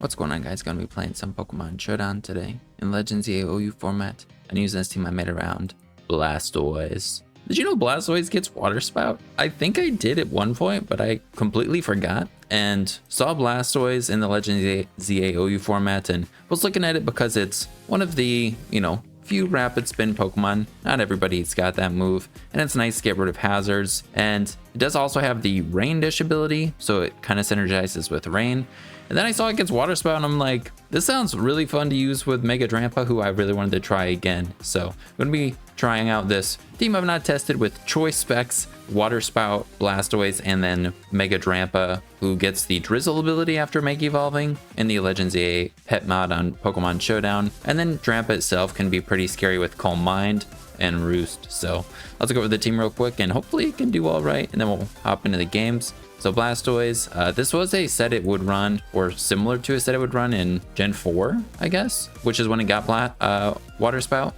What's going on, guys? Gonna be playing some Pokemon Showdown today in Legends EAOU format. And using this team I made around Blastoise. Did you know Blastoise gets Water Spout? I think I did at one point, but I completely forgot and saw Blastoise in the Legends EAOU format and was looking at it because it's one of the, few rapid spin Pokemon. Not everybody's got that move, and it's nice to get rid of hazards. And it does also have the Rain Dish ability, so it kind of synergizes with Rain. And then I saw it gets Water Spout, and I'm like, this sounds really fun to use with Mega Drampa, who I really wanted to try again. So I'm going to be trying out this team I've not tested with Choice Specs, Water Spout, Blastoise, and then Mega Drampa, who gets the Drizzle ability after Mega Evolving in the Legends EA pet mod on Pokemon Showdown. And then Drampa itself can be pretty scary with Calm Mind and Roost. So let's go over the team real quick, and hopefully it can do all right, and then we'll hop into the games. So Blastoise, this was a set it would run, or similar to a set it would run in Gen 4, I guess, which is when it got Water Spout.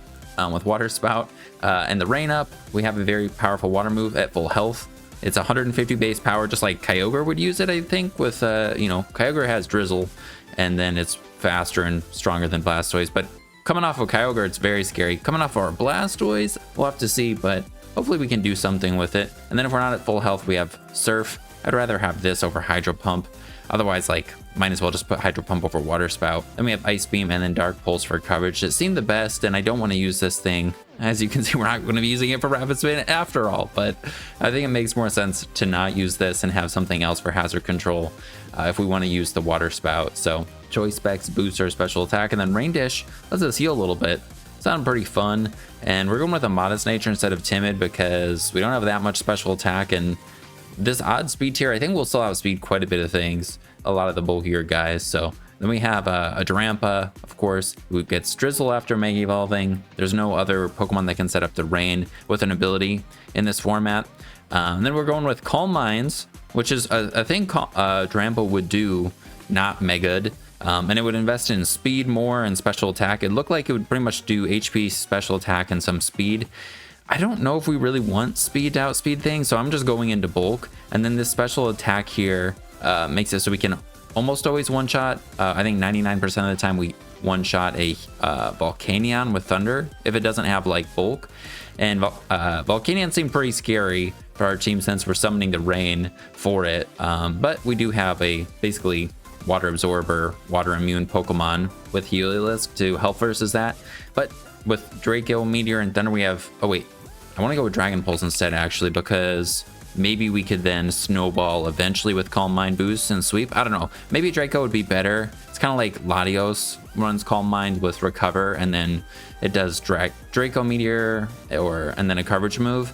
With Water Spout and the Rain Up, we have a very powerful water move at full health. It's 150 base power, just like Kyogre would use it, I think, with, Kyogre has Drizzle, and then it's faster and stronger than Blastoise. But coming off of Kyogre, it's very scary. Coming off of our Blastoise, we'll have to see, but hopefully we can do something with it. And then if we're not at full health, we have Surf. I'd rather have this over Hydro Pump. Otherwise, might as well just put Hydro Pump over Water Spout. Then we have Ice Beam and then Dark Pulse for coverage. It seemed the best, and I don't want to use this thing. As you can see, we're not going to be using it for Rapid Spin after all, but I think it makes more sense to not use this and have something else for hazard control if we want to use the Water Spout. So Choice Specs boosts our special attack, and then Rain Dish lets us heal a little bit. Sound pretty fun, and we're going with a Modest Nature instead of Timid because we don't have that much special attack, and this odd speed tier, I think we'll still outspeed quite a bit of things, a lot of the bulkier guys. So then we have a Drampa, of course, who gets Drizzle after Mega Evolving. There's no other Pokemon that can set up the Rain with an ability in this format. And then we're going with Calm Minds, which is a thing Drampa would do, not Mega'd. And it would invest in speed more and special attack. It looked like it would pretty much do HP, special attack, and some speed. I don't know if we really want speed to outspeed things, so I'm just going into bulk. And then this special attack here makes it so we can almost always one-shot. I think 99% of the time we one-shot a Volcanion with Thunder if it doesn't have bulk. And Volcanion seemed pretty scary for our team since we're summoning the Rain for it. But we do have a basically Water Absorber, Water Immune Pokemon with Heliolisk to help versus that. But with Draco, Meteor, and Thunder, we have... Oh, wait. I want to go with Dragon Pulse instead, actually, because maybe we could then snowball eventually with Calm Mind boost and sweep. I don't know. Maybe Draco would be better. It's kind of like Latios runs Calm Mind with Recover, and then it does Draco, Meteor, and then a coverage move.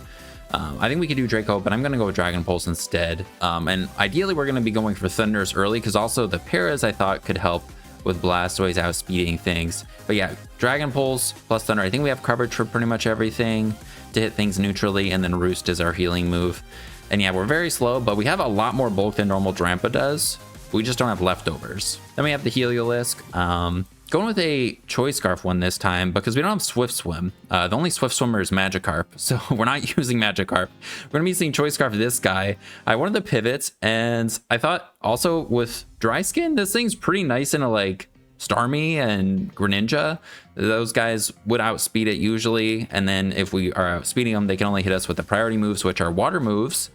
I think we could do Draco, but I'm going to go with Dragon Pulse instead. And ideally, we're going to be going for Thunders early, because also the Paras I thought could help with Blastoise outspeeding things. But yeah, Dragon Pulse plus Thunder. I think we have coverage for pretty much everything to hit things neutrally, and then Roost is our healing move. And yeah, we're very slow, but we have a lot more bulk than normal Drampa does. We just don't have leftovers. Then we have the Heliolisk. Going with a Choice Scarf one this time because we don't have Swift Swim. The only Swift Swimmer is Magikarp, so we're not using Magikarp. We're gonna be using Choice Scarf this guy. I wanted the pivots, and I thought also with Dry Skin, this thing's pretty nice into Starmie and Greninja. Those guys would outspeed it usually, and then if we are outspeeding them, they can only hit us with the priority moves, which are water moves.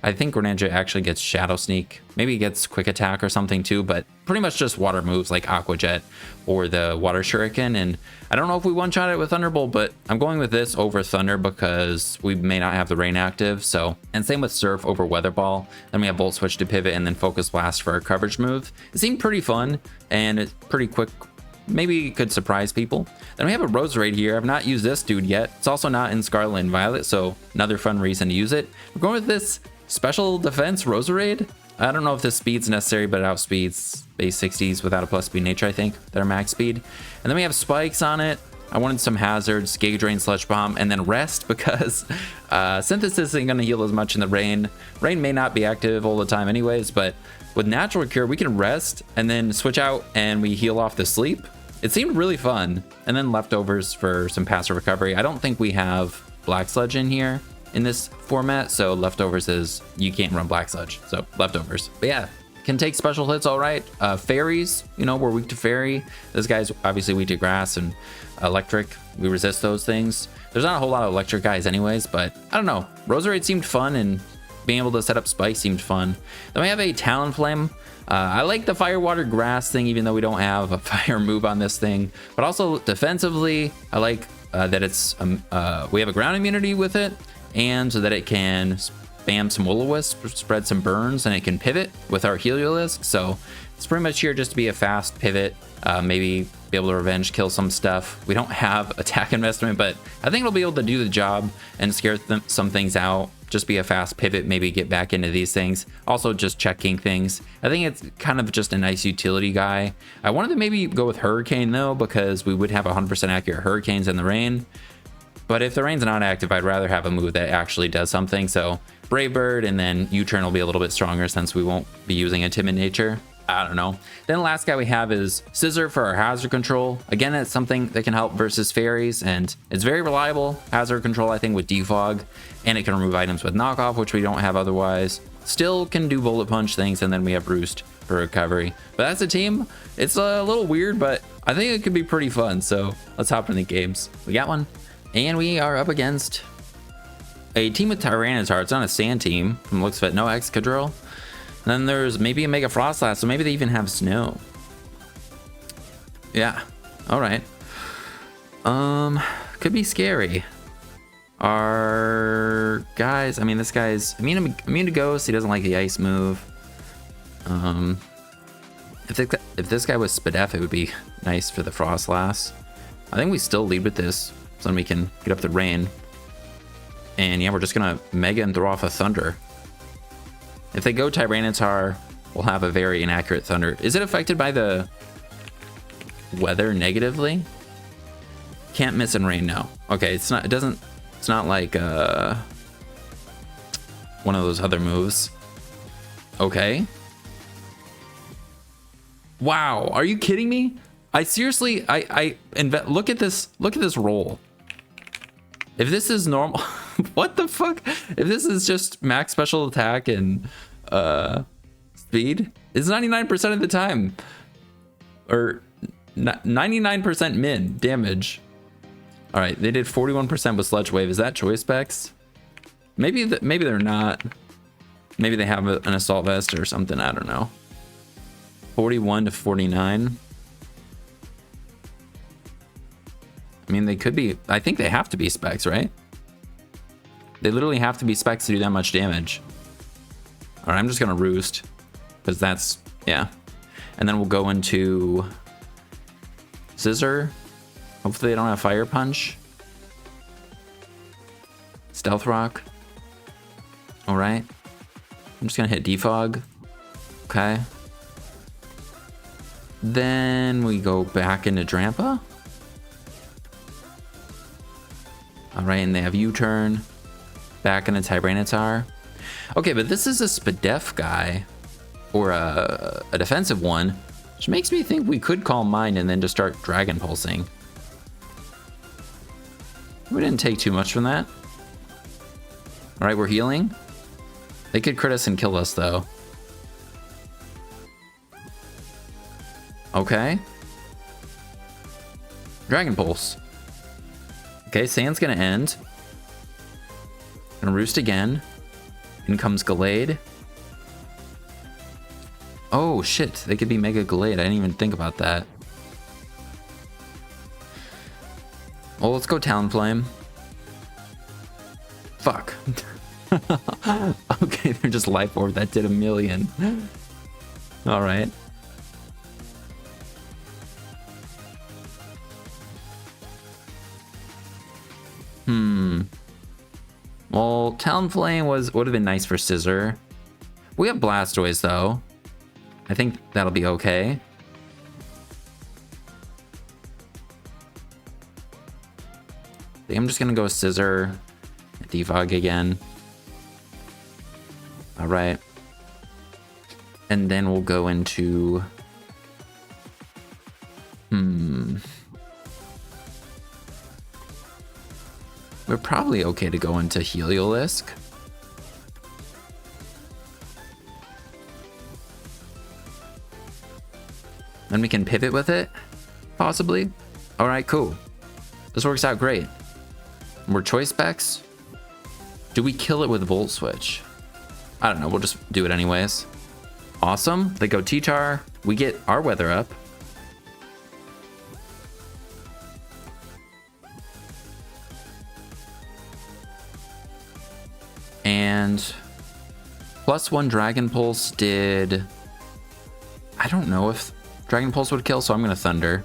I think Greninja actually gets Shadow Sneak. Maybe it gets Quick Attack or something too, but pretty much just water moves like Aqua Jet or the Water Shuriken. And I don't know if we one-shot it with Thunderbolt, but I'm going with this over Thunder because we may not have the Rain active. So, and same with Surf over Weather Ball. Then we have Volt Switch to pivot and then Focus Blast for our coverage move. It seemed pretty fun and it's pretty quick. Maybe it could surprise people. Then we have a Roserade here. I've not used this dude yet. It's also not in Scarlet and Violet, so another fun reason to use it. We're going with this Special Defense Roserade. I don't know if this speed's necessary, but it outspeeds base 60s without a plus speed nature, I think, that are max speed. And then we have spikes on it. I wanted some hazards, Gauge Drain, Sludge Bomb, and then rest because Synthesis isn't going to heal as much in the Rain. Rain may not be active all the time anyways, but with Natural Cure, we can rest and then switch out and we heal off the sleep. It seemed really fun. And then leftovers for some passive recovery. I don't think we have Black Sludge in here in this format, so leftovers is you can't run Black Sludge, so leftovers. But yeah, can take special hits all right. Fairies, you know, we're weak to fairy. This guy's obviously weak to grass and electric. We resist those things. There's not a whole lot of electric guys anyways, but I don't know. Roserade seemed fun, and being able to set up spikes seemed fun. Then we have a Talonflame. I like the fire, water, grass thing, even though we don't have a fire move on this thing. But also defensively, I like that it's we have a ground immunity with it, and so that it can spam some Will-O-Wisp, spread some burns, and it can pivot with our Heliolisk. So it's pretty much here just to be a fast pivot, maybe be able to revenge kill some stuff. We don't have attack investment, but I think it'll be able to do the job and scare some things out. Just be a fast pivot, maybe get back into these things. Also just checking things. I think it's kind of just a nice utility guy. I wanted to maybe go with Hurricane though, because we would have 100% accurate Hurricanes in the rain. But if the rain's not active, I'd rather have a move that actually does something. So Brave Bird, and then U-Turn will be a little bit stronger since we won't be using a Timid Nature. I don't know. Then the last guy we have is Scissor for our hazard control. Again, it's something that can help versus fairies, and it's very reliable hazard control, I think, with Defog, and it can remove items with knockoff, which we don't have otherwise. Still can do bullet punch things, and then we have Roost for recovery. But that's a team. It's a little weird, but I think it could be pretty fun. So let's hop in the games. We got one, and we are up against a team with Tyranitar. It's not a sand team from the looks of it. No Excadrill. Then there's maybe a Mega Frostlass, so maybe they even have snow. Yeah, all right. Could be scary. Our guys, I mean, this guy's immune to Ghost. He doesn't like the ice move. If this guy was Spadef, it would be nice for the Frostlass. I think we still lead with this, so then we can get up the rain. And yeah, we're just gonna Mega and throw off a Thunder. If they go Tyranitar, we'll have a very inaccurate Thunder. Is it affected by the weather negatively? Can't miss in rain, no. Okay, it's not. It's not like one of those other moves. Okay. Wow, are you kidding me? I seriously, look at this. Look at this roll. If this is normal, what the fuck? If this is just max special attack and speed, it's 99% of the time, or 99% min damage. All right, they did 41% with Sludge Wave. Is that choice specs? Maybe they're not. Maybe they have an Assault Vest or something. I don't know. 41 to 49. I mean, they could be. I think they have to be specs, right? They literally have to be specs to do that much damage. All right, I'm just gonna Roost, because that's, yeah. And then we'll go into Scissor. Hopefully they don't have Fire Punch. Stealth Rock. All right. I'm just gonna hit Defog. Okay. Then we go back into Drampa. All right, and they have U-Turn. Back into Tyranitar. Okay, but this is a Spadef guy, or a defensive one, which makes me think we could Calm Mind and then just start Dragon Pulsing. We didn't take too much from that. All right, we're healing. They could crit us and kill us, though. Okay. Dragon Pulse. Okay, Sand's gonna end. Gonna Roost again. In comes Gallade. Oh shit, they could be Mega Gallade. I didn't even think about that. Well, let's go Talonflame. Fuck. Okay, they're just Life Orb. That did a million. Alright. Well, Talonflame would have been nice for Scissor. We have Blastoise though. I think that'll be okay. I think I'm just gonna go Scissor, Defog again. All right. And then we'll go into we're probably okay to go into Heliolisk. Then we can pivot with it, possibly. All right, cool. This works out great. More choice specs. Do we kill it with Volt Switch? I don't know. We'll just do it anyways. Awesome. They go T-Tar. We get our weather up. And +1 Dragon Pulse did... I don't know if Dragon Pulse would kill, so I'm going to Thunder.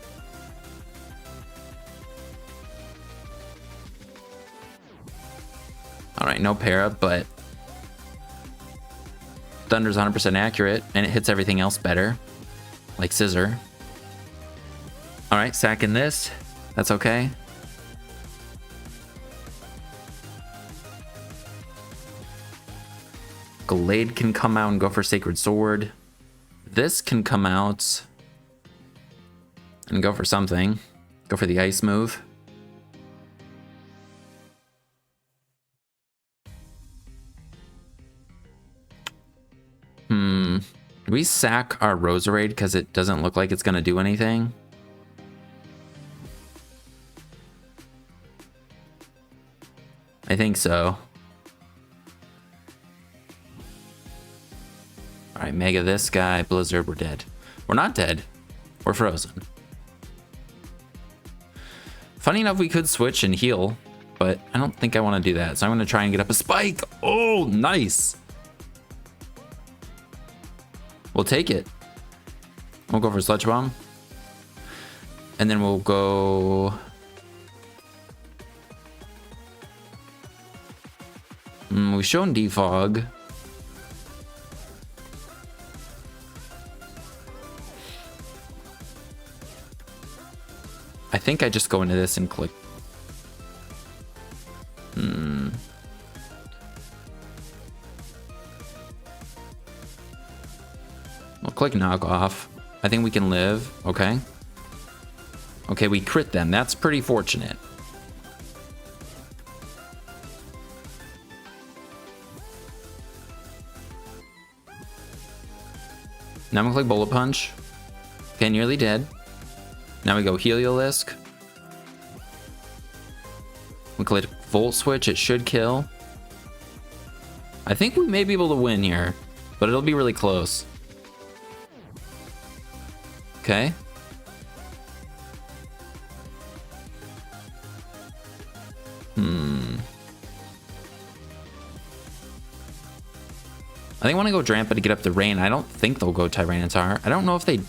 Alright, no para, but Thunder's 100% accurate, and it hits everything else better. Like Scissor. Alright, sacking this. That's okay. Glade can come out and go for Sacred Sword. This can come out and go for something. Go for the ice move. Do we sack our Roserade because it doesn't look like it's going to do anything? I think so. Alright, Mega this guy, Blizzard, we're dead. We're not dead. We're frozen. Funny enough, we could switch and heal, but I don't think I want to do that. So I'm going to try and get up a spike. Oh, nice. We'll take it. We'll go for Sludge Bomb. And then we'll go... we've shown Defog. I think I just go into this and click. We'll click knockoff. I think we can live. Okay. Okay, we crit them. That's pretty fortunate. Now I'm gonna click Bullet Punch. Okay, nearly dead. Now we go Heliolisk. We click Volt Switch. It should kill. I think we may be able to win here, but it'll be really close. Okay. I think I want to go Drampa to get up the rain. I don't think they'll go Tyranitar. I don't know if they...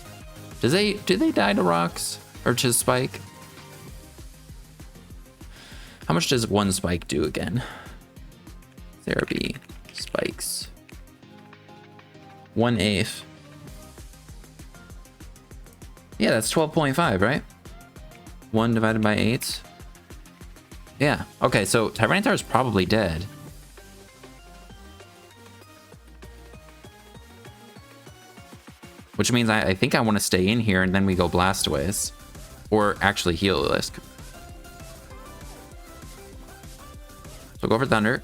Do they die to rocks? Or to Spike? How much does one Spike do again? Therapy. Spikes. 1/8. Yeah, that's 12.5, right? 1 divided by 8. Yeah. Okay, so Tyranitar is probably dead. Which means I think I want to stay in here and then we go Blastoise. Or actually Heliolisk. So go for Thunder.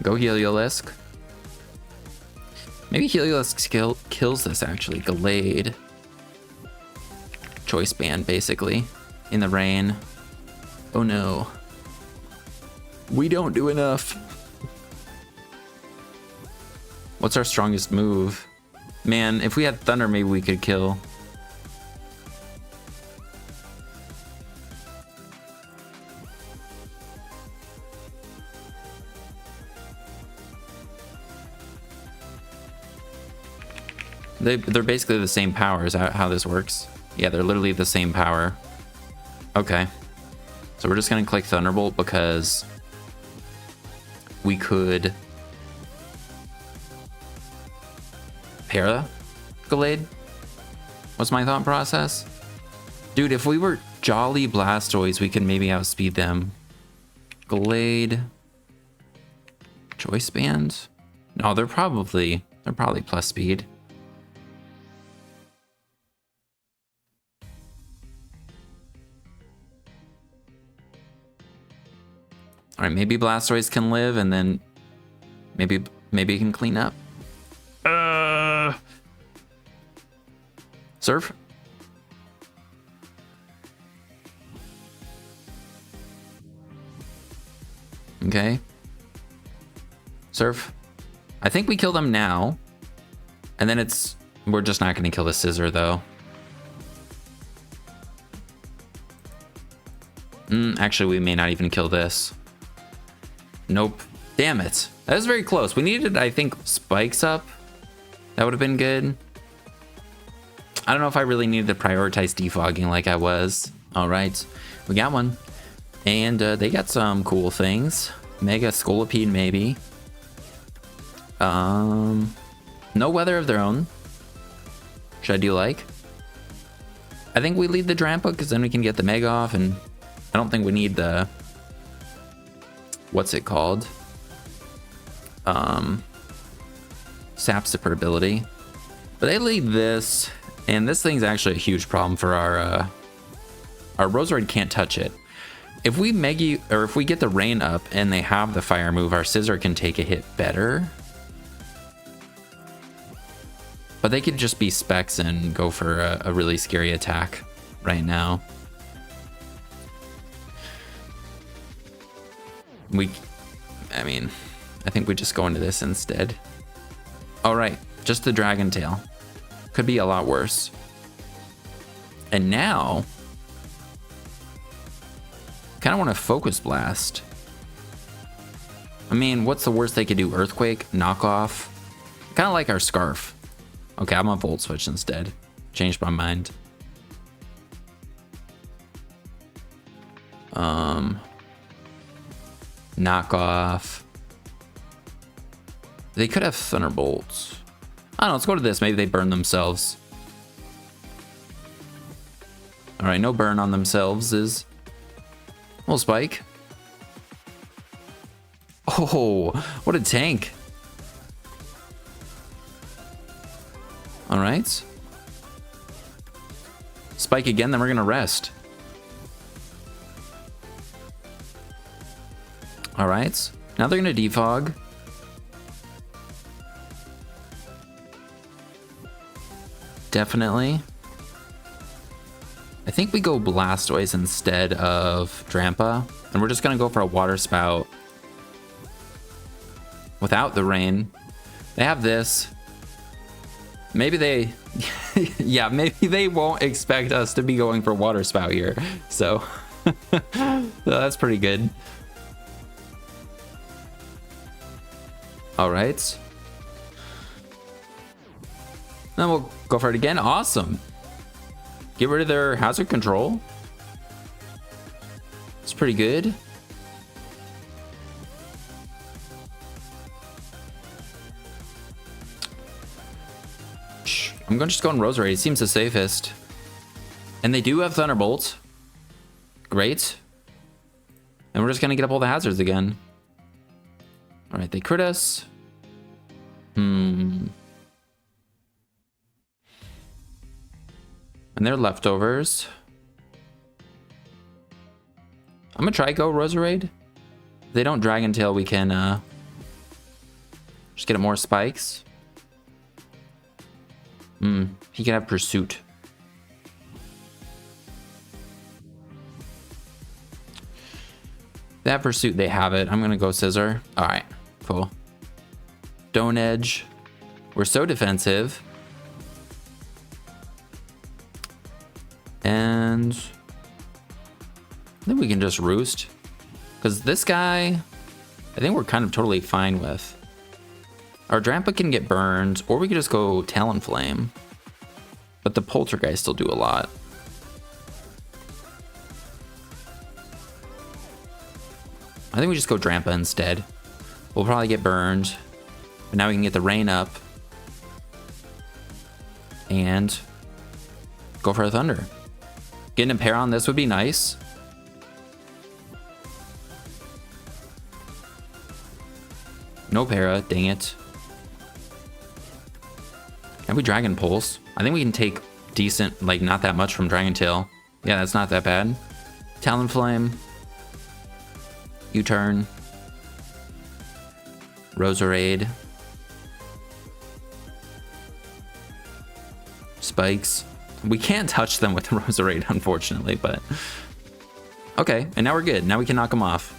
Go Heliolisk. Maybe Heliolisk kills this actually. Glade. Choice Band basically. In the rain. Oh no. We don't do enough. What's our strongest move? Man, if we had Thunder, maybe we could kill. They're basically the same power. Is that how this works? Yeah, they're literally the same power. Okay. So we're just going to click Thunderbolt because we could... Para Glade was my thought process. Dude, if we were Jolly Blastoise, we could maybe outspeed them. Glade. Choice Band? No, they're probably plus speed. All right, maybe Blastoise can live, and then maybe it can clean up. Surf. Okay. Surf. I think we kill them now. And then it's... We're just not going to kill the scissor, though. Actually, we may not even kill this. Nope. Damn it. That was very close. We needed, I think, spikes up. That would have been good. I don't know if I really needed to prioritize defogging like I was. All right. We got one. And they got some cool things. Mega Scolipede, maybe. No weather of their own. Which I do like. I think we lead the Drampa because then we can get the Mega off, and I don't think we need the... What's it called? Sap Sipper ability. But they lead this, and this thing's actually a huge problem for our Roserade can't touch it. If we Mega, or if we get the rain up and they have the fire move, our scissor can take a hit better. But they could just be specs and go for a really scary attack right now. I mean, I think we just go into this instead. All right, just the Dragon Tail. Could be a lot worse. And now, kind of want to Focus Blast. I mean, what's the worst they could do? Earthquake, knockoff. Kind of like our Scarf. Okay, I'm gonna Volt Switch instead. Changed my mind. Knockoff. They could have Thunderbolts. I don't know, let's go to this. Maybe they burn themselves. All right, no burn on themselves is... Little Spike. Oh, what a tank. All right. Spike again, then we're gonna rest. All right, now they're gonna defog. Definitely. I think we go Blastoise instead of Drampa, and we're just gonna go for a Water Spout without the rain. They have this. Maybe they, yeah, maybe they won't expect us to be going for Water Spout here. So that's pretty good. All right. Then we'll go for it again. Awesome. Get rid of their hazard control. It's pretty good. I'm going to just go on Roserade. It seems the safest. And they do have Thunderbolt. Great. And we're just going to get up all the hazards again. All right, they crit us. And they're leftovers. I'm going to try go Roserade. If they don't Dragon Tail, we can just get more spikes. He can have Pursuit. They have Pursuit, they have it. I'm gonna go Scissor. All right, cool. Stone Edge. We're so defensive. And then we can just Roost. Because this guy, I think we're kind of totally fine with. Our Drampa can get burned, or we could just go Talonflame. But the Poltergeist still do a lot. I think we just go Drampa instead. We'll probably get burned. But now we can get the rain up. And go for a Thunder. Getting a pair on this would be nice. No para, dang it. And we Dragon Pulse. I think we can take decent, like not that much from Dragon Tail. Yeah, that's not that bad. Talonflame. U-turn. Roserade. Spikes. We can't touch them with the Roserade, unfortunately, but... Okay, and now we're good. Now we can knock them off.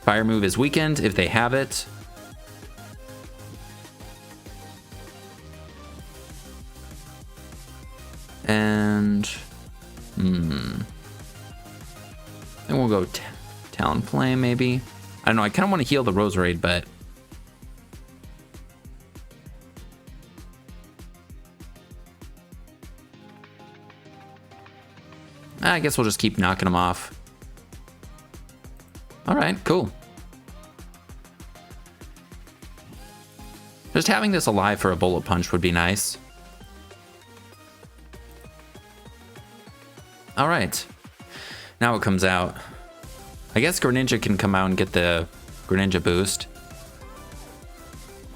Fire move is weakened if they have it. And... Then we'll go Talonflame, maybe. I don't know, I kind of want to heal the Roserade, but... I guess we'll just keep knocking them off. Alright, cool. Just having this alive for a bullet punch would be nice. Alright. Now it comes out. I guess Greninja can come out and get the Greninja boost.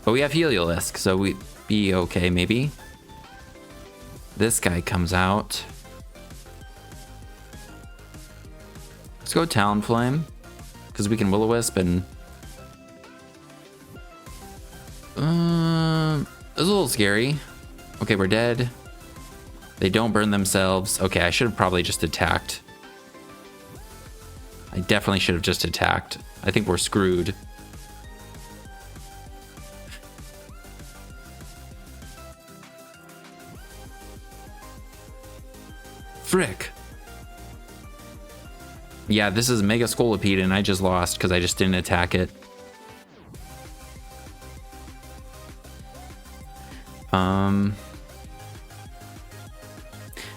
But we have Heliolisk, so we'd be okay, maybe. This guy comes out. Let's go Talonflame, because we can Will-O-Wisp and... it was a little scary. Okay, we're dead. They don't burn themselves. Okay, I should have probably just attacked. I definitely should have just attacked. I think we're screwed. Frick. Yeah, this is Mega Scolipede and I just lost because I just didn't attack it.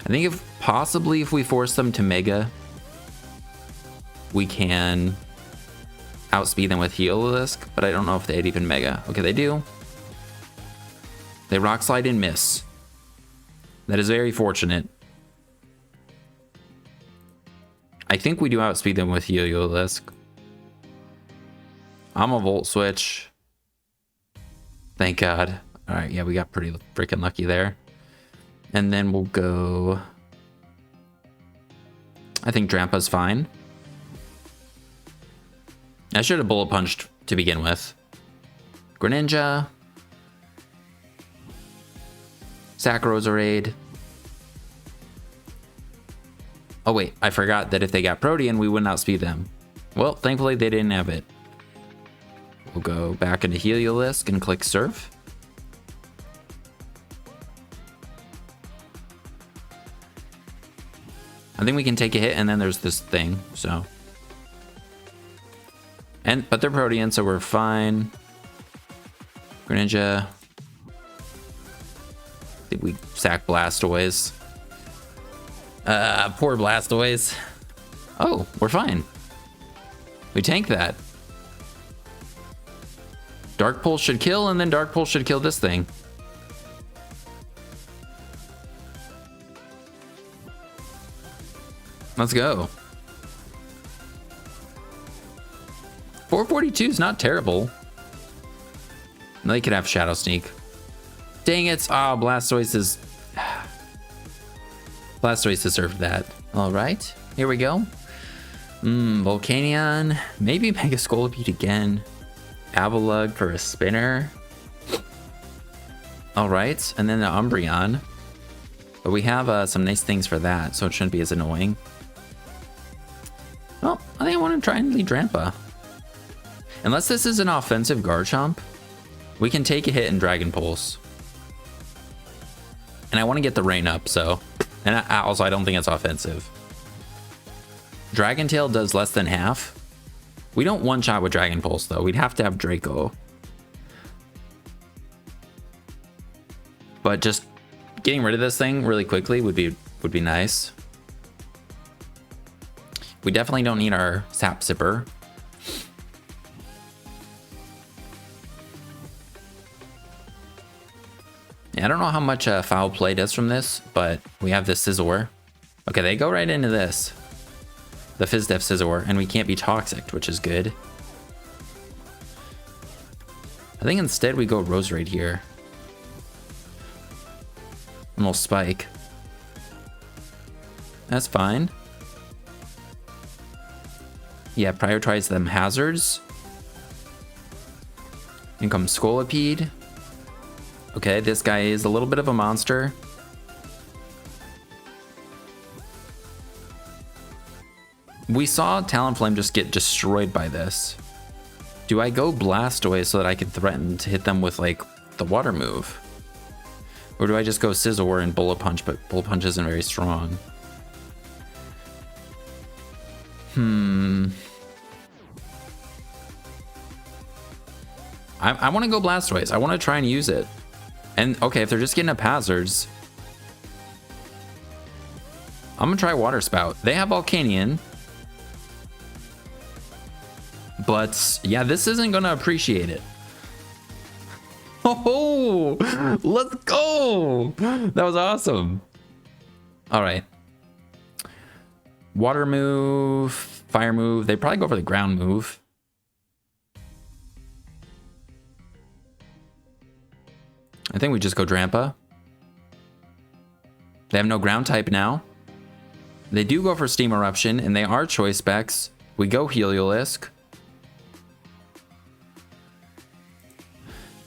I think if we force them to Mega, we can outspeed them with Heliolisk, but I don't know if they'd even Mega. Okay, they do. They Rock Slide and miss. That is very fortunate. I think we do outspeed them with Heliolisk. I'm a Volt Switch. Thank God. Alright, yeah, we got pretty freaking lucky there. And then we'll go... I think Drampa's fine. I should have Bullet Punched to begin with. Greninja. Sac Roserade. Oh wait, I forgot that if they got Protean, we wouldn't outspeed them. Well, thankfully they didn't have it. We'll go back into Heliolisk and click Surf. I think we can take a hit and then there's this thing, so. But they're Protean, so we're fine. Greninja. I think we sack Blastoise. Poor Blastoise. Oh, we're fine. We tank that. Dark Pulse should kill, and then Dark Pulse should kill this thing. Let's go. 442 is not terrible. They could have Shadow Sneak. Dang it. Oh, Blastoise is... Blastoise deserved that. All right, here we go. Volcanion. Maybe Mega Scolipede again. Avalugg for a spinner. All right, and then the Umbreon. But we have some nice things for that, so it shouldn't be as annoying. Well, I think I want to try and lead Drampa. Unless this is an offensive Garchomp, we can take a hit and Dragon Pulse. And I want to get the rain up, so... And also, I don't think it's offensive. Dragon Tail does less than half. We don't one-shot with Dragon Pulse, though. We'd have to have Draco. But just getting rid of this thing really quickly would be nice. We definitely don't need our Sap Sipper. Yeah, I don't know how much Foul Play does from this, but we have this Scizor. Okay, they go right into this. The Fizdef Scizor, and we can't be Toxic, which is good. I think instead we go Roserade here. And we'll Spike. That's fine. Yeah, prioritize them hazards. In comes Scolipede. Okay, this guy is a little bit of a monster. We saw Talonflame just get destroyed by this. Do I go Blastoise so that I can threaten to hit them with like the water move? Or do I just go Scizor and Bullet Punch, but Bullet Punch isn't very strong? I want to go Blastoise. I want to try and use it. And okay, if they're just getting up hazards, I'm gonna try Water Spout. They have Volcanion. But yeah, this isn't gonna appreciate it. Oh, let's go. That was awesome. All right. Water move, fire move. They probably go for the ground move. I think we just go Drampa. They have no ground type now. They do go for Steam Eruption, and they are choice specs. We go Heliolisk.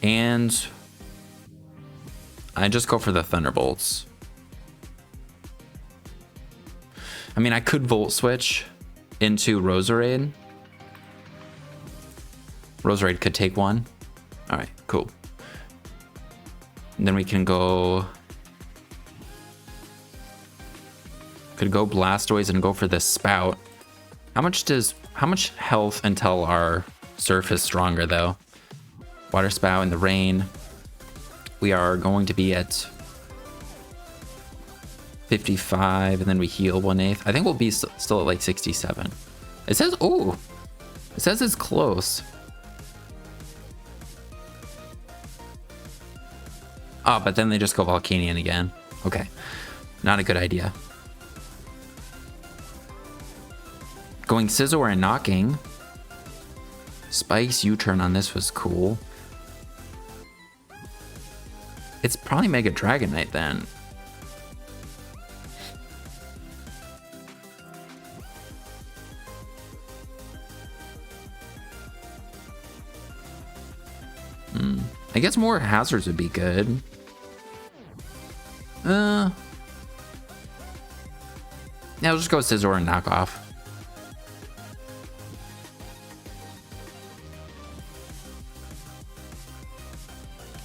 And I just go for the Thunderbolts. I mean, I could Volt Switch into Roserade. Roserade could take one. All right, cool. And then we can go... Could go Blastoise and go for the Spout. How much health until our Surf is stronger, though? Water Spout in the rain. We are going to be at 55, and then we heal 1/8. I think we'll be still at like 67. It says, oh, it says it's close. Oh, but then they just go Volcanion again. Okay, not a good idea. Going Scizor and knocking. Spike's U-turn on this was cool. It's probably Mega Dragonite then. I guess more hazards would be good. Yeah, we'll just go Scizor and knock off.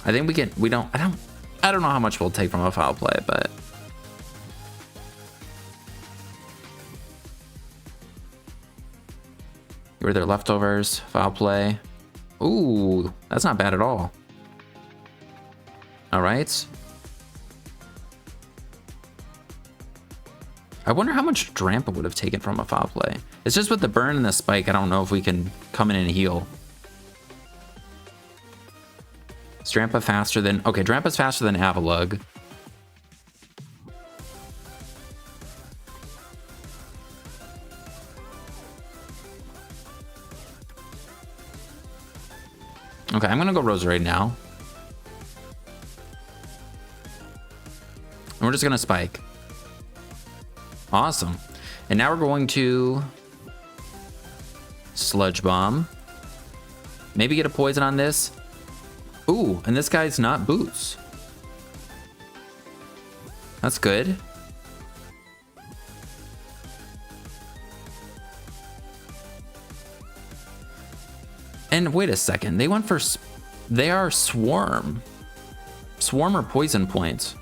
I think I don't know how much we'll take from a foul play, but were there leftovers? Foul play. Ooh, that's not bad at all. All right. I wonder how much Drampa would have taken from a foul play. It's just with the burn and the spike, I don't know if we can come in and heal. Is Drampa faster than... Okay, Drampa's faster than Avalugg. Okay, I'm gonna go Roserade now. And we're just gonna spike. Awesome. And now we're going to Sludge Bomb. Maybe get a poison on this. Ooh, and this guy's not Boots. That's good. And wait a second, they went for... They are Swarm. Swarm or Poison Point.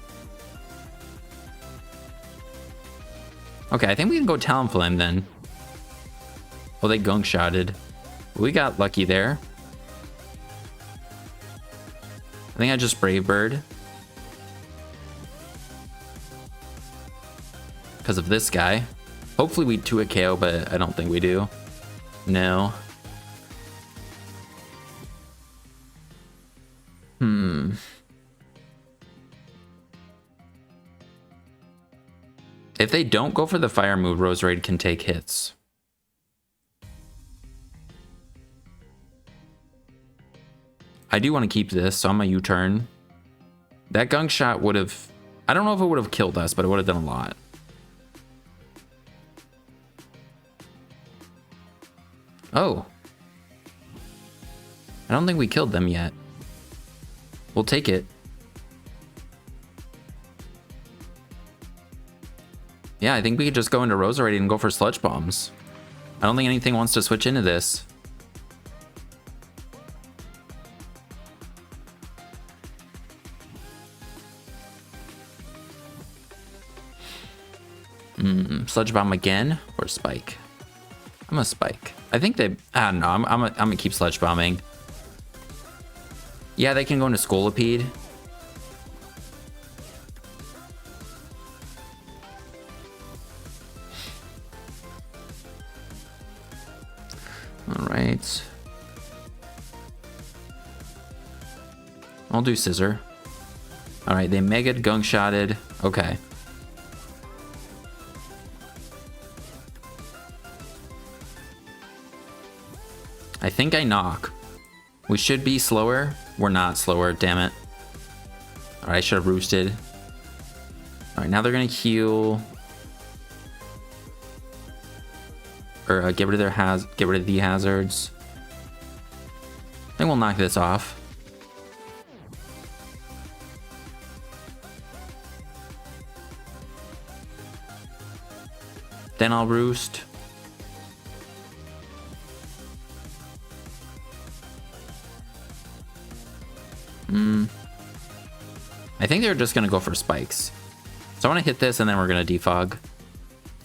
Okay, I think we can go Talonflame then. Oh, they Gunk Shotted. We got lucky there. I think I just Brave Bird. Because of this guy. Hopefully we 2-hit KO, but I don't think we do. No. If they don't go for the fire move, Roserade can take hits. I do want to keep this, so I'm a U-turn. That Gunk Shot would have... I don't know if it would have killed us, but it would have done a lot. Oh. I don't think we killed them yet. We'll take it. Yeah, I think we could just go into Roserade and go for Sludge Bombs. I don't think anything wants to switch into this. Sludge Bomb again or Spike? I'm a Spike. I think they... I don't know. I'm gonna keep Sludge Bombing. Yeah, they can go into Scolipede. All right. I'll do Scissor. All right, they Mega Gunk Shotted. Okay. I think I knock. We should be slower. We're not slower, damn it. All right, I should have roosted. All right, now they're gonna heal. Or get rid of get rid of the hazards. I think we'll knock this off. Then I'll roost. I think they're just gonna go for spikes. So I want to hit this and then we're gonna defog.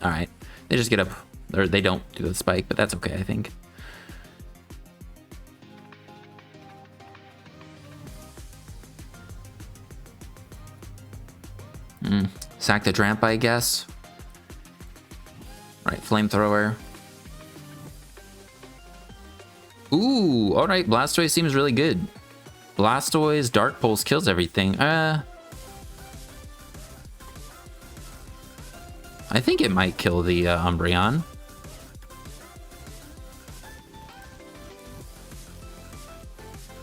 All right, they just get up, or they don't do the spike, but that's okay, I think. Sack the Drampa, I guess. All right, Flamethrower. Ooh, all right, Blastoise seems really good. Blastoise, Dark Pulse kills everything. I think it might kill the Umbreon.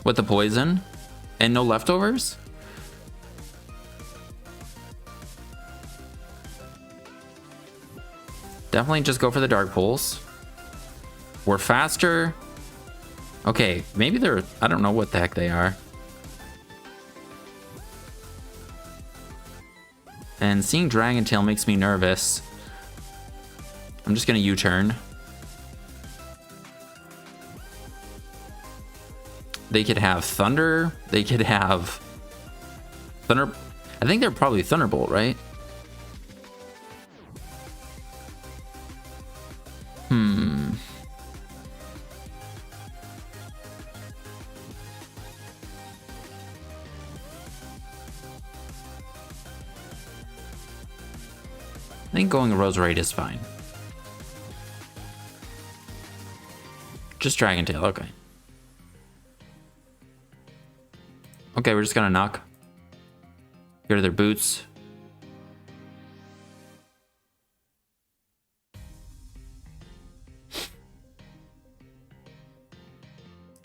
With the poison and no leftovers? Definitely just go for the Dark Pulse. We're faster. Okay, maybe they're... I don't know what the heck they are. And seeing Dragon Tail makes me nervous. I'm just gonna U-turn. They could have Thunder. They could have... Thunder... I think they're probably Thunderbolt, right? I think going Roserade is fine. Just Dragon Tail, okay. Okay, we're just gonna knock. Get rid of their boots.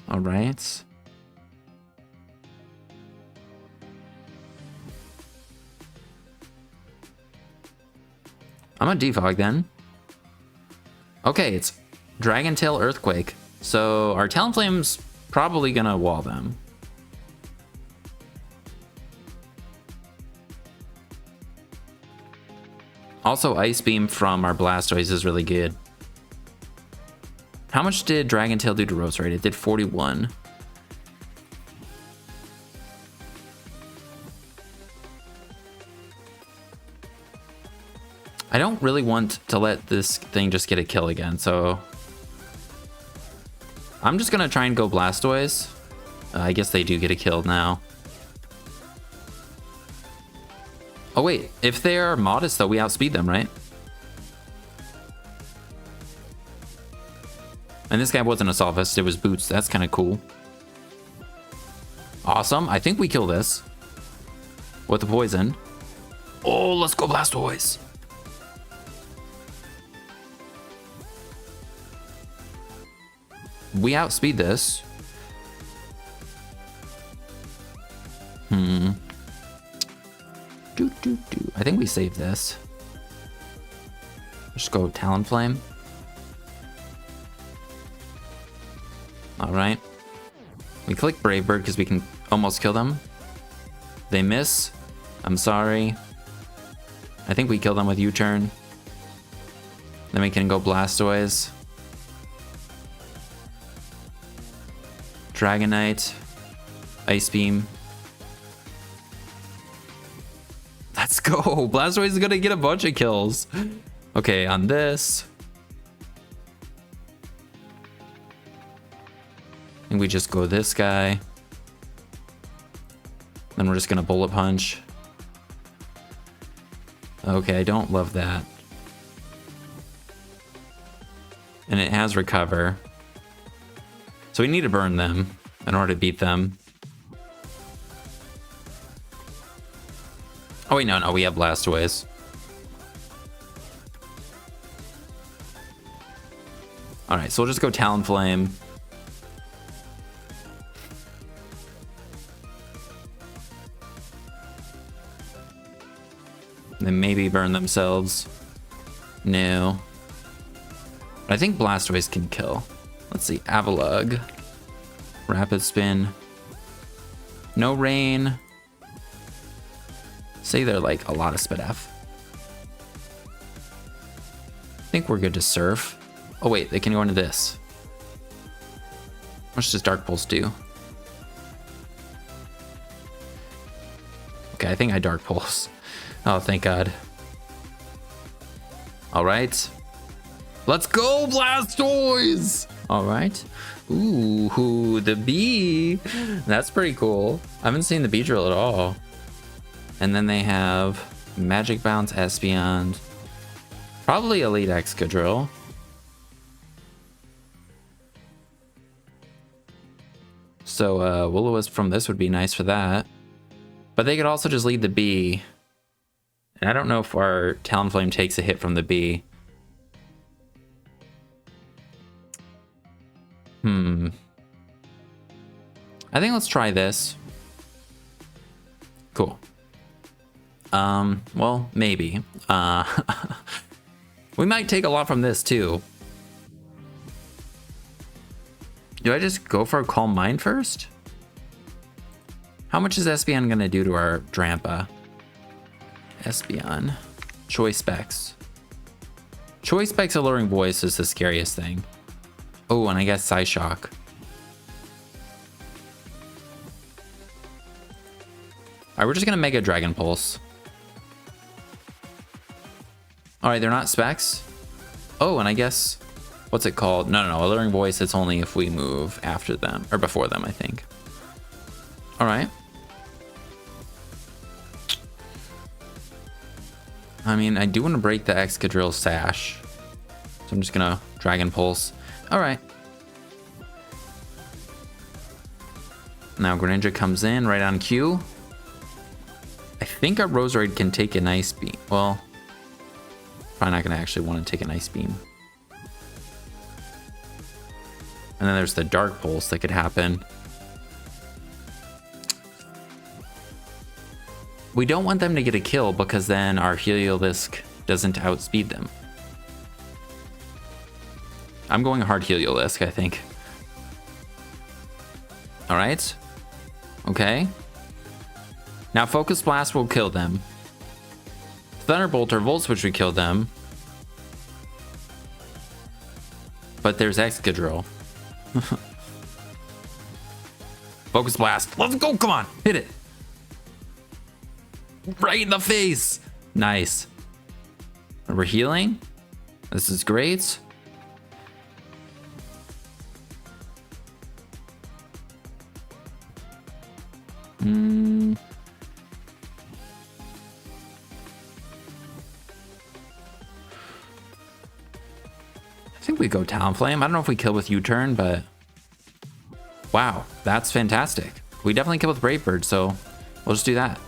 All right. I'm gonna defog then. Okay, it's Dragon Tail Earthquake. So our Talonflame's probably gonna wall them. Also, Ice Beam from our Blastoise is really good. How much did Dragon Tail do to Roserade? It did 41. I don't really want to let this thing just get a kill again, so... I'm just gonna try and go Blastoise. I guess they do get a kill now. Oh wait, if they are modest though, we outspeed them, right? And this guy wasn't a Sophist, it was Boots. That's kind of cool. Awesome, I think we kill this. With the poison. Oh, let's go Blastoise. We outspeed this. I think we save this. Just go Talonflame. Alright. We click Brave Bird because we can almost kill them. They miss. I'm sorry. I think we kill them with U-turn. Then we can go Blastoise. Dragonite. Ice Beam. Let's go. Blastoise is gonna get a bunch of kills. Okay, on this. And we just go this guy. Then we're just gonna Bullet Punch. Okay, I don't love that. And it has Recover. So we need to burn them in order to beat them. Oh wait, no, we have Blastoise. Alright, so we'll just go Talonflame. Then maybe burn themselves. No. I think Blastoise can kill. Let's see, Avalugg. Rapid Spin. No Rain. Say they're like a lot of Spadef. I think we're good to Surf. Oh wait, they can go into this. How much does Dark Pulse do? Okay, I think I Dark Pulse. Oh, thank God. All right. Let's go, Blastoise! All right. Ooh, the bee. That's pretty cool. I haven't seen the bee drill at all. And then they have Magic Bounce, Espeon. Probably Elite Excadrill. So Will-O-Wisp from this would be nice for that. But they could also just lead the bee. And I don't know if our Talonflame takes a hit from the bee. I think let's try this. Cool. Well, maybe. We might take a lot from this too. Do I just go for a Calm Mind first? How much is Espeon gonna do to our Drampa? Espeon. Choice Specs. Choice Specs Alluring Voice is the scariest thing. Oh, and I guess Psyshock. Alright, we're just gonna Mega Dragon Pulse. Alright, they're not specs. Oh, and I guess, what's it called? No, Alluring Voice, it's only if we move after them, or before them, I think. Alright. I mean, I do want to break the Excadrill Sash. So I'm just gonna Dragon Pulse. Alright. Now Greninja comes in right on cue. I think our Roserade can take an Ice Beam. Well, probably not gonna actually want to take an Ice Beam. And then there's the Dark Pulse that could happen. We don't want them to get a kill because then our Heliolisk doesn't outspeed them. I'm going hard Heliolisk, I think. Alright. Okay. Now Focus Blast will kill them. Thunderbolt or Volt Switch would kill them. But there's Excadrill. Focus Blast. Let's go. Come on. Hit it. Right in the face. Nice. We're healing. This is great. I think we go Talonflame. I don't know if we kill with U-turn, but wow, that's fantastic. We definitely kill with Brave Bird, so we'll just do that.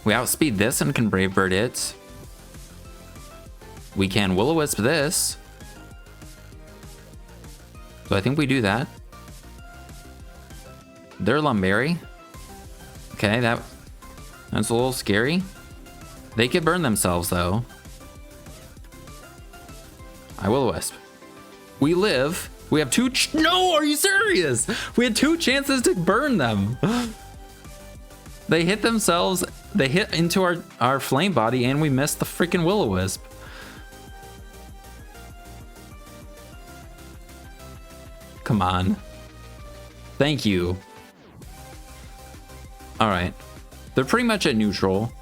We outspeed this and can Brave Bird it. We can Will-O-Wisp this. So I think we do that. They're Lumberry. Okay, that's a little scary. They could burn themselves though. I Will-O-Wisp. We live. We have two. No, are you serious? We had 2 chances to burn them. They hit themselves They hit into our flame body and we missed the freaking Will-O-Wisp. Come on. Thank you. All right. They're pretty much at neutral.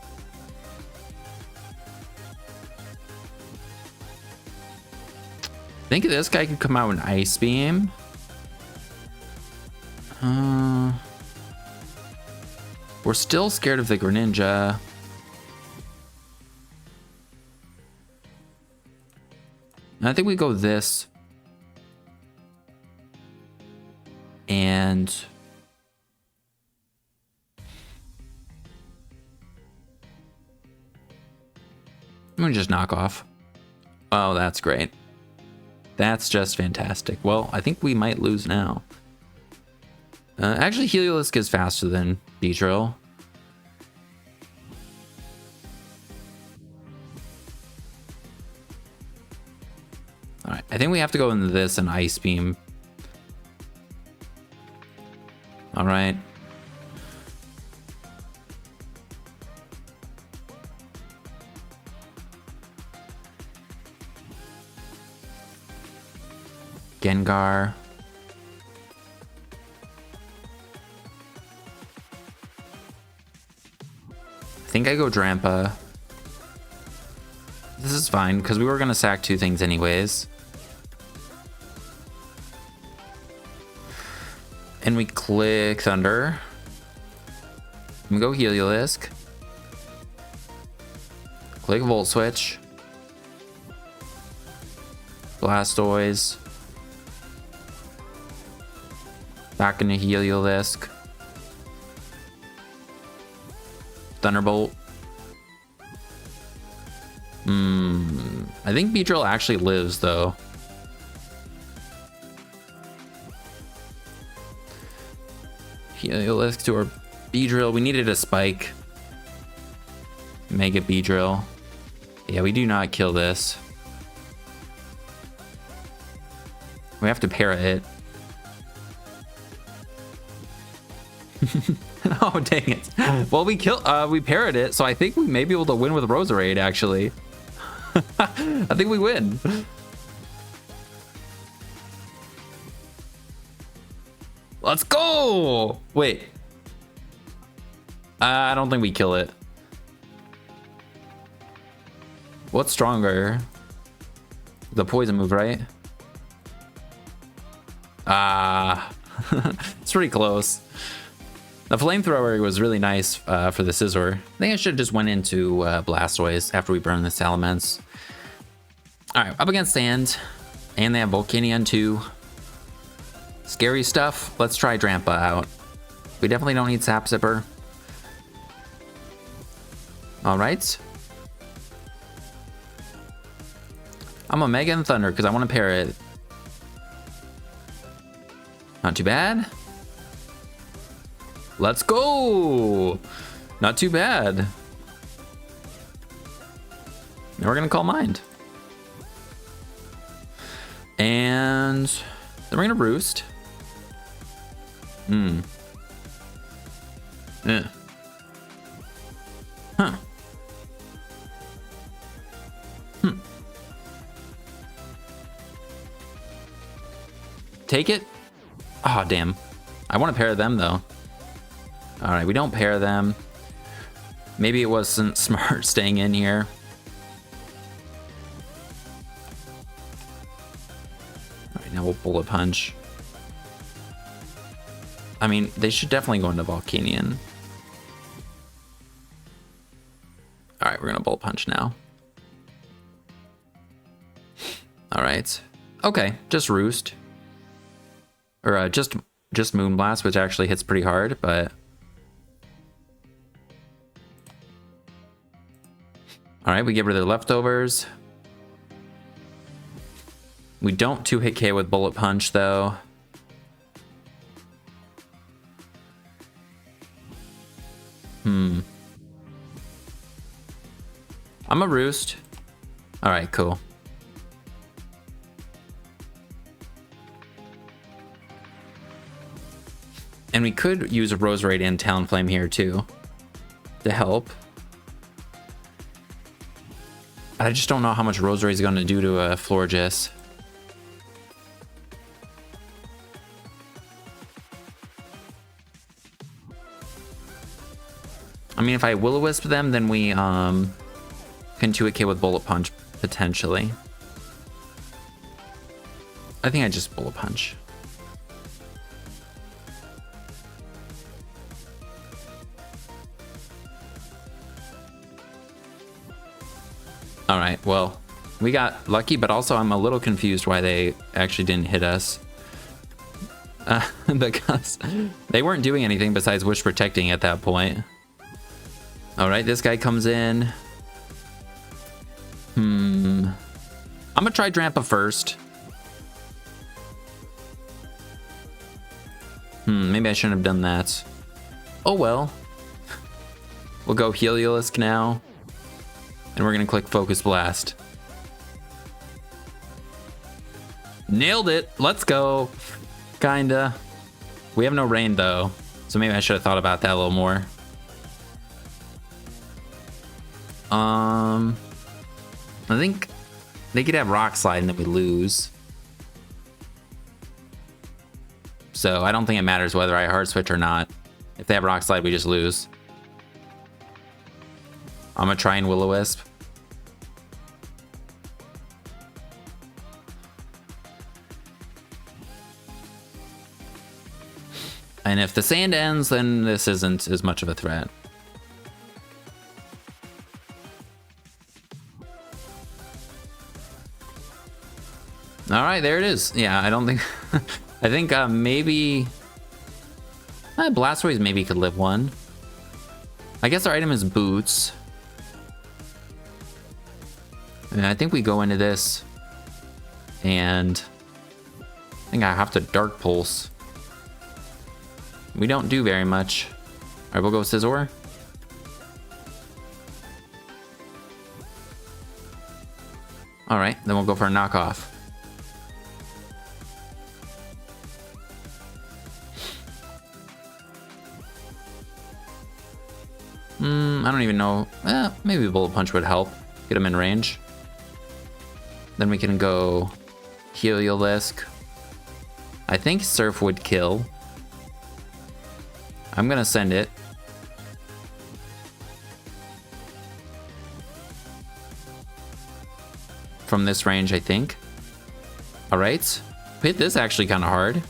I think this guy could come out with an Ice Beam. We're still scared of the Greninja. I think we go this. And let me just knock off. Oh, that's great. That's just fantastic. Well, I think we might lose now. Actually, Heliolisk is faster than Beedrill. All right, I think we have to go into this and Ice Beam. All right. Gengar. I think I go Drampa. This is fine because we were going to sack two things anyways. And we click Thunder. We go Heliolisk. Click Volt Switch. Blastoise. Back into Heliolisk. Thunderbolt. I think Beedrill actually lives though. Heliolisk to our Beedrill. We needed a spike. Mega Beedrill. Yeah, we do not kill this. We have to para it. Oh, dang it. Well, we parried it, so I think we may be able to win with Roserade, actually. I think we win. Let's go! Wait. I don't think we kill it. What's stronger? The poison move, right? It's pretty close. The flamethrower was really nice for the Scizor. I think I should have just went into Blastoise after we burned the Salamence. Alright, up against Sand. And they have Volcanion too. Scary stuff. Let's try Drampa out. We definitely don't need Sap Zipper. Alright. I'm a Mega and Thunder because I want to pair it. Not too bad. Let's go. Not too bad. Now we're going to call Mind. And then we're going to Roost. Yeah. Huh. Take it. Oh, damn. I want to pair them, though. All right, we don't pair them. Maybe it wasn't smart staying in here. All right, now we'll Bullet Punch. I mean, they should definitely go into Volcanion. All right, we're going to Bullet Punch now. All right. Okay, just Roost. Or just Moonblast, which actually hits pretty hard, but... Alright, we get rid of the leftovers. We don't 2-hit K with Bullet Punch, though. I'm a Roost. Alright, cool. And we could use a Roserade and Talonflame here, too. to help. I just don't know how much Rosary is going to do to a Florges. I mean, if I Will-O-Wisp them, then we can 2-hit with Bullet Punch, potentially. I think I just Bullet Punch. Alright, well, we got lucky, but also I'm a little confused why they actually didn't hit us. Because they weren't doing anything besides Wish Protecting at that point. Alright, this guy comes in. I'm gonna try Drampa first. Maybe I shouldn't have done that. Oh well. We'll go Heliolisk now. And we're gonna click Focus Blast. Nailed it. Let's go. Kinda. We have no rain though, so maybe I should have thought about that a little more. I think they could have Rock Slide and then we lose. So I don't think it matters whether I hard switch or not. If they have Rock Slide, we just lose. I'm gonna try and Will-O-Wisp. And if the sand ends, then this isn't as much of a threat. All right, there it is. Yeah, I don't think... I think maybe... Blastoise maybe could live one. I guess our item is Boots. And I think we go into this. And... I think I have to Dark Pulse. We don't do very much. All right, we'll go Scizor. All right, then we'll go for a knockoff. I don't even know. Maybe Bullet Punch would help. Get him in range. Then we can go Heliolisk. I think Surf would kill. I'm gonna send it. From this range, I think. All right. Hit this actually kind of hard.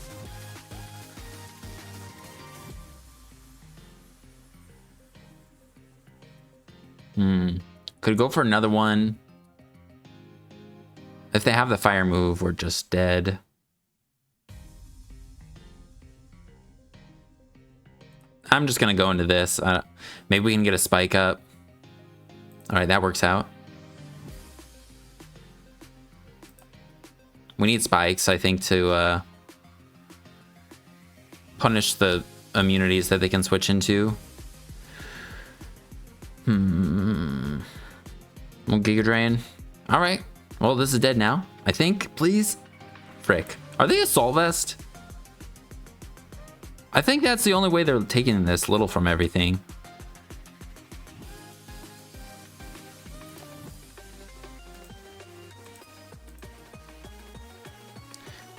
Could go for another one. If they have the fire move, we're just dead. I'm just gonna go into this. Maybe we can get a spike up. All right, that works out. We need spikes, I think, to punish the immunities that they can switch into. Well, Giga Drain. All right. Well, this is dead now, I think. Please. Frick. Are they a Solvest? I think that's the only way they're taking this little from everything.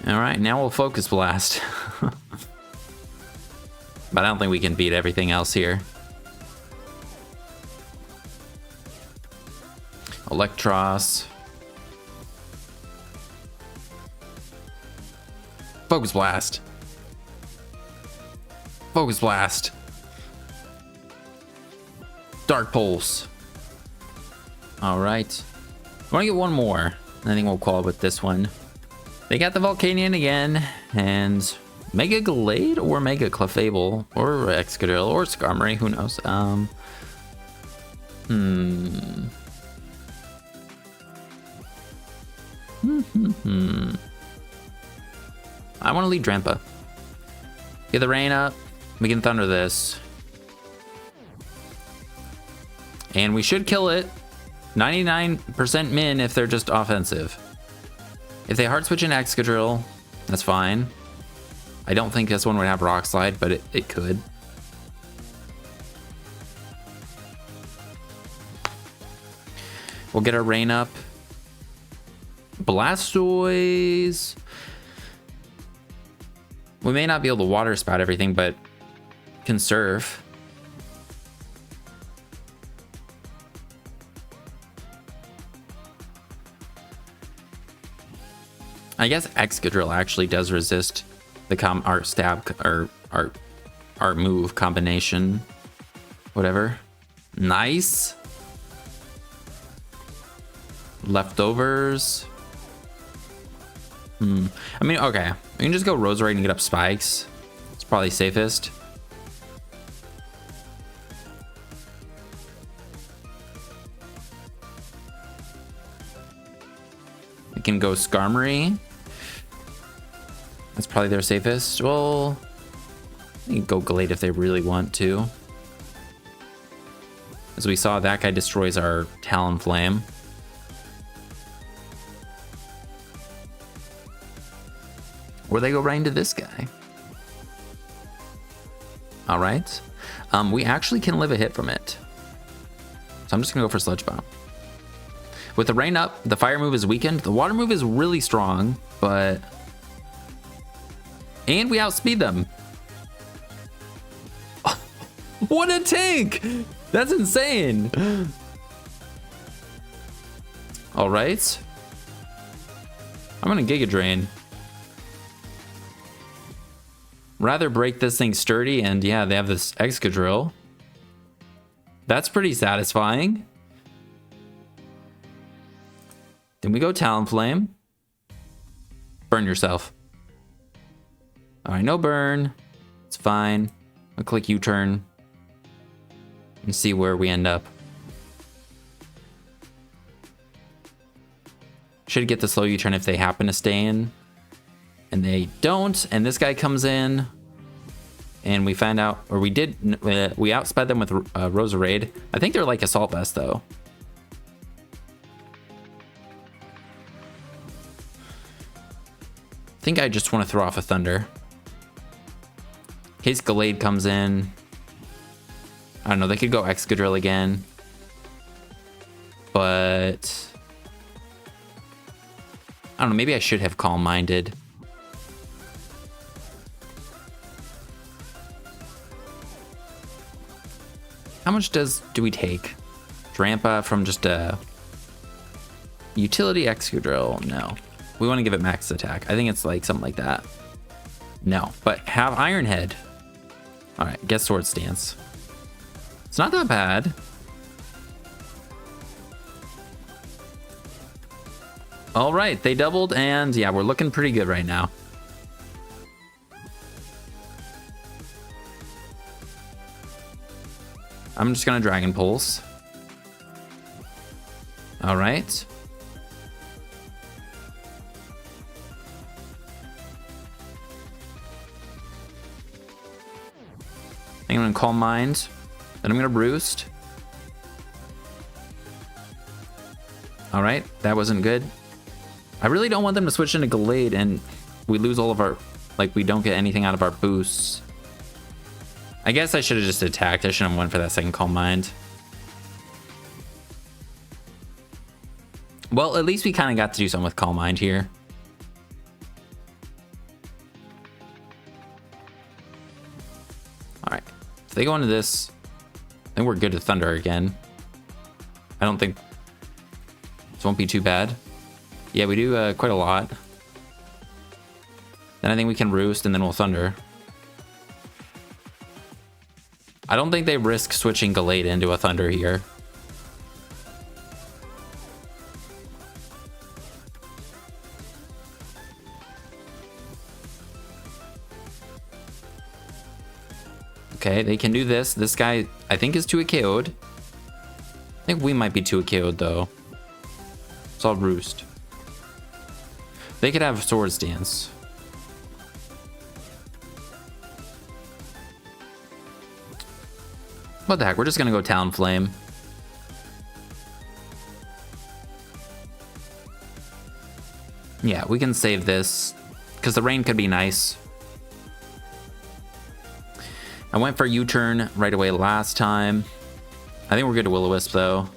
All right, now we'll Focus Blast. But I don't think we can beat everything else here. Electros. Focus Blast. Focus Blast. Dark Pulse. All right. I want to get one more. I think we'll call it with this one. They got the Volcanion again, and Mega Glade or Mega Clefable or Excadrill or Skarmory, who knows? I want to lead Drampa. Get the rain up. We can Thunder this. And we should kill it. 99% min if they're just offensive. If they hard switch in Excadrill, that's fine. I don't think this one would have Rock Slide, but it could. We'll get our rain up. Blastoise. We may not be able to water spout everything, but conserve. I guess Excadrill actually does resist the art stab or art move combination. Whatever. Nice. Leftovers. I mean, okay. We can just go Roserade and get up spikes. It's probably safest. We can go Skarmory. That's probably their safest. Well, they can go Glade if they really want to. As we saw, that guy destroys our Talonflame. Or they go right into this guy. All right. We actually can live a hit from it. So I'm just gonna go for Sludge Bomb. With the rain up, the fire move is weakened. The water move is really strong, but... And we outspeed them. What a tank! That's insane. All right. I'm gonna Giga Drain. Rather break this thing sturdy, and yeah, they have this Excadrill. That's pretty satisfying. Then we go Talonflame. Burn yourself. All right, no burn. It's fine. I'll click U-turn and see where we end up. Should get the slow U-turn if they happen to stay in. And they don't, and this guy comes in, and we find out, or we did, we outsped them with Roserade. I think they're like Assault Vest, though. I think I just want to throw off a Thunder. His Glade comes in. I don't know, they could go Excadrill again. But... I don't know, maybe I should have Calm Minded. How much do we take? Drampa from just a utility Excadrill? No. We want to give it max attack. I think it's like something like that. No, but have Iron Head. All right, get Sword Stance. It's not that bad. All right, they doubled, and yeah, we're looking pretty good right now. I'm just gonna Dragon Pulse. All right. I'm gonna Calm Mind. Then I'm gonna Roost. All right, that wasn't good. I really don't want them to switch into Glade and we lose all of our, like we don't get anything out of our boosts. I guess I should have just attacked. I shouldn't have went for that second Calm Mind. Well, at least we kind of got to do something with Calm Mind here. All right, if they go into this, I think we're good to Thunder again. I don't think this won't be too bad. Yeah, we do quite a lot. Then I think we can Roost and then we'll Thunder. I don't think they risk switching Glade into a Thunder here. Okay, they can do this. This guy, I think, is 2 KO'd. I think we might be 2 KO'd though. So I'll Roost. They could have Sword Stance. What the heck? We're just gonna go Talonflame. Yeah, we can save this because the rain could be nice. I went for U-turn right away last time. I think we're good to Will-O-Wisp though.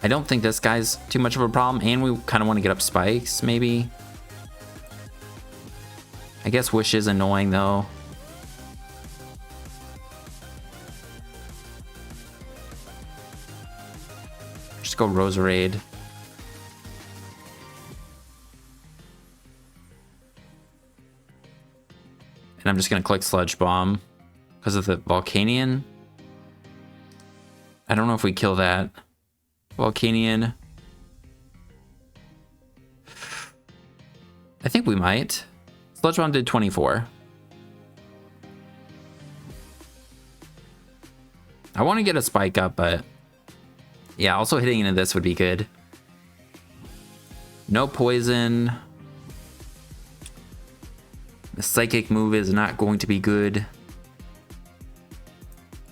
I don't think this guy's too much of a problem, and we kind of want to get up spikes, maybe. I guess Wish is annoying, though. Just go Roserade. And I'm just going to click Sludge Bomb because of the Volcanion. I don't know if we kill that. Volcanion. I think we might. Sludge Bomb did 24. I want to get a spike up, but yeah, also hitting into this would be good. No poison. The psychic move is not going to be good.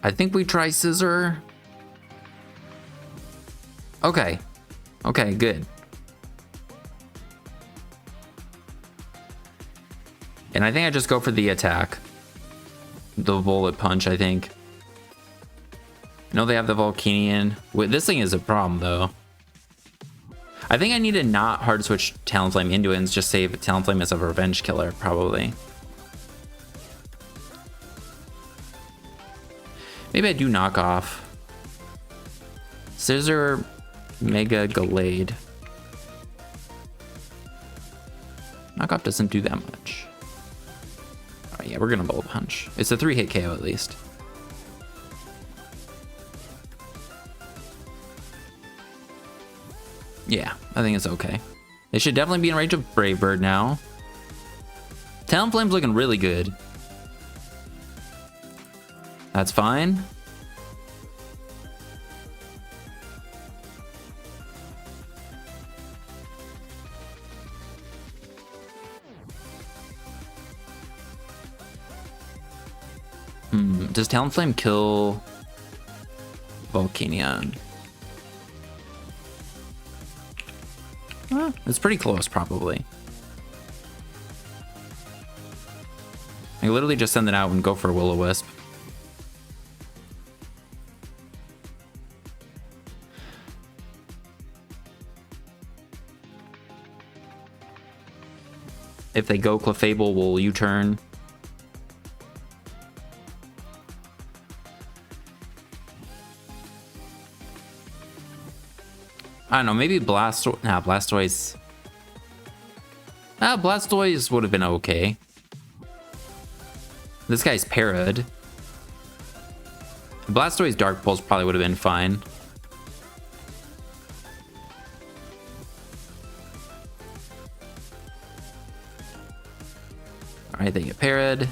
I think we try Scissor. Okay. Okay, good. And I think I just go for the attack. The Bullet Punch, I think. I know they have the Volcanion. This thing is a problem, though. I think I need to not hard switch Talonflame into it and just save Talonflame as a revenge killer, probably. Maybe I do knock off. Scissor, Mega Gallade. Knockoff doesn't do that much. Alright, yeah, we're gonna Bullet Punch. It's a 3-hit KO at least. Yeah, I think it's okay. They should definitely be in range of Brave Bird now. Talonflame's looking really good. That's fine. Does Talonflame kill Volcanion? It's pretty close, probably. I literally just send it out and go for a Will-O-Wisp. If they go Clefable, we'll U-turn. I don't know, maybe Blastoise. Nah, Blastoise. Blastoise would have been okay. This guy's parried. Blastoise Dark Pulse probably would have been fine. Alright, they get parried.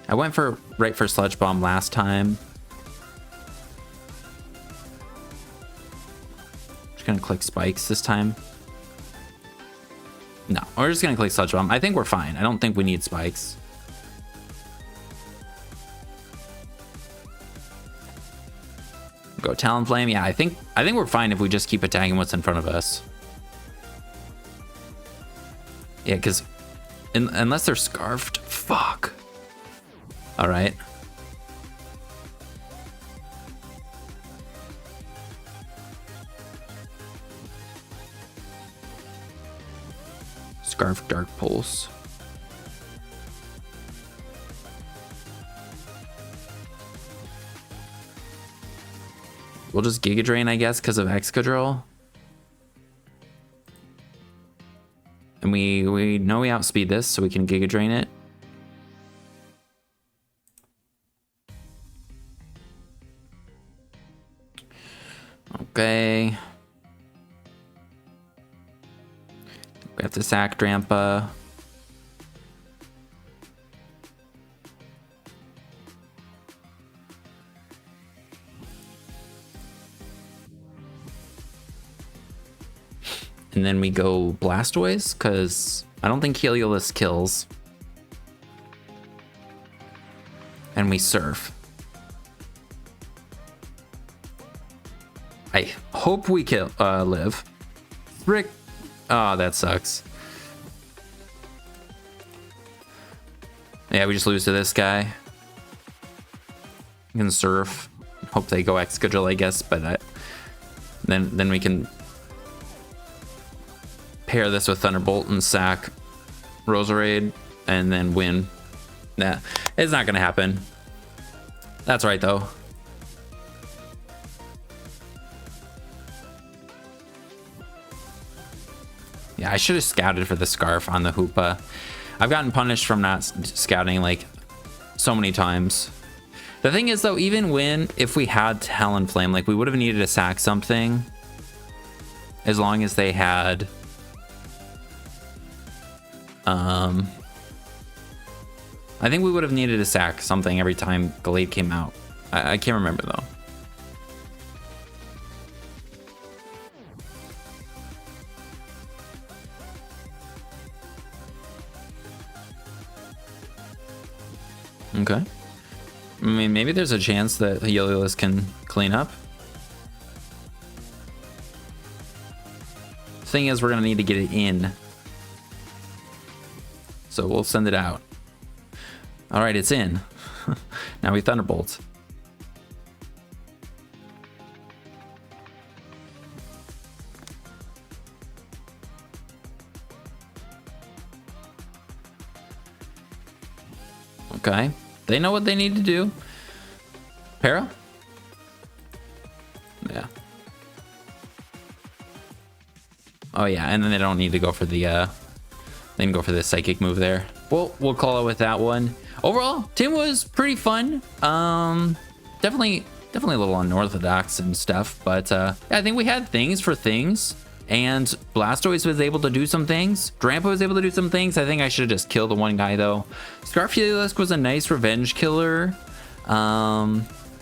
I went right for Sludge Bomb last time. Gonna click spikes this time. No, we're just gonna click Sludge Bomb. I think we're fine. I don't think we need spikes. Go Talonflame. Yeah, I think we're fine if we just keep attacking what's in front of us. Yeah, because unless they're scarfed, fuck. All right. Scarf Dark Pulse. We'll just Giga Drain, I guess, because of Excadrill. And we know we outspeed this, so we can Giga Drain it. Okay. We have to sack Drampa. And then we go Blastoise, because I don't think Heliolisk kills. And we Surf. I hope we live. Frick. Oh, that sucks. Yeah, we just lose to this guy. You can Surf. hope they go Excadrill, I guess, but then we can pair this with Thunderbolt and sack Roserade and then win. Nah, it's not gonna happen. That's right though. Yeah, I should have scouted for the Scarf on the Hoopa. I've gotten punished from not scouting like so many times. The thing is though, even if we had Talonflame, like we would have needed to sack something as long as they had I think we would have needed to sack something every time Glade came out. I can't remember though. Okay. I mean, maybe there's a chance that Heliolisk can clean up. Thing is, we're gonna need to get it in. So we'll send it out. All right, it's in. Now we Thunderbolt. Okay. They know what they need to do. Para? Yeah. Oh yeah, and then they don't need to go for the they can go for the psychic move there. We'll call it with that one. Overall, team was pretty fun. Definitely a little unorthodox and stuff, but yeah, I think we had things for things. And Blastoise was able to do some things. Drampa was able to do some things. I think I should have just killed the one guy though. Scarf Heliolisk was a nice revenge killer.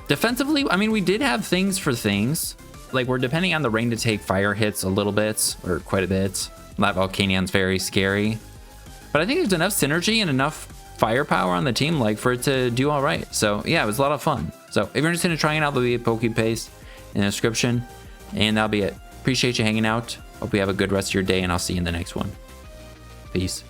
Defensively, I mean, we did have things for things. Like we're depending on the rain to take fire hits a little bit, or quite a bit. That Volcanion's very scary. But I think there's enough synergy and enough firepower on the team like for it to do all right. So yeah, it was a lot of fun. So if you're interested in trying it out, there'll be a Pokepaste in the description. And that'll be it. Appreciate you hanging out. Hope you have a good rest of your day, and I'll see you in the next one. Peace.